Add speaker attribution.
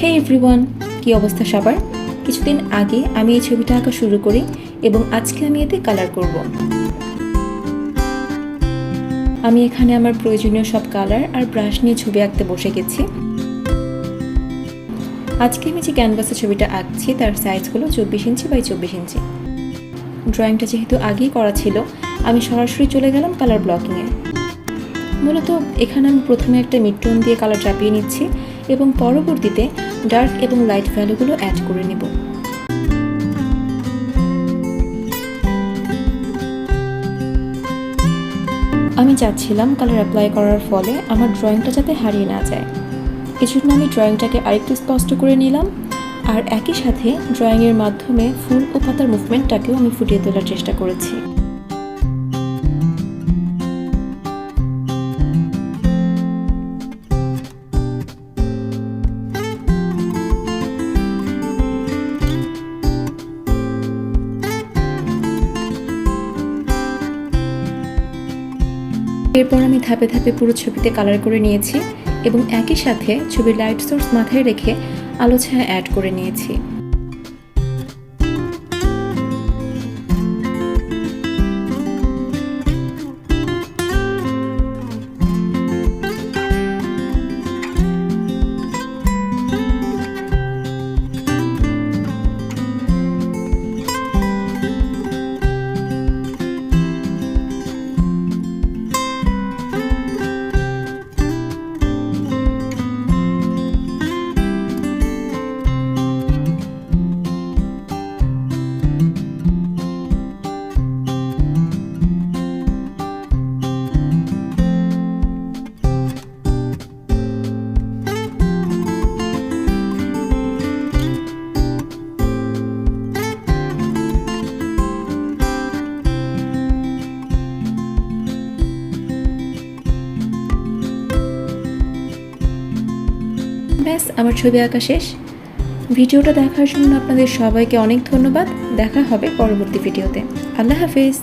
Speaker 1: হে everyone, কি অবস্থা সবার? কিছুদিন আগে আমি এই ছবিটা আঁকা শুরু করি এবং আজকে আমি এতে কালার করব। আমি এখানে আমার প্রয়োজনীয় সব কালার আর ব্রাশ নিয়ে ছবি আঁকতে বসে গেছি। আজকে আমি যে ক্যানভাসে ছবিটা আঁকছি তার সাইজ হলো 24 ইঞ্চি বাই 24 ইঞ্চি। ড্রয়িংটা যেহেতু আগেই করা ছিল, আমি সরাসরি চলে গেলাম কালার ব্লকিংয়ে। মূলত এখানে আমি প্রথমে একটা মিড টোন দিয়ে কালার চাপিয়ে নিচ্ছি এবং পরবর্তীতে ডার্ক এবং লাইট ভ্যালুগুলো অ্যাড করে নেব। আমি চাচ্ছিলাম কালার অ্যাপ্লাই করার ফলে আমার ড্রয়িংটা যাতে হারিয়ে না যায়। এজন্য আমি ড্রয়িংটাকে আরেকটু স্পষ্ট করে নিলাম আর একই সাথে ড্রয়িংয়ের মাধ্যমে ফুল ও পাতার মুভমেন্টটাকেও আমি ফুটিয়ে তোলার চেষ্টা করেছি। এরপর আমি ধাপে ধাপে পুরো ছবিতে কালার করে নিয়েছি এবং একই সাথে ছবির লাইট সোর্স মাথায় রেখে আলো ছায়া অ্যাড করে নিয়েছি। ব্যাস, আমার ছবি আঁকা শেষ। ভিডিওটা দেখার জন্য আপনাদের সবাইকে অনেক ধন্যবাদ। দেখা হবে পরবর্তী ভিডিওতে। আল্লাহ হাফেজ।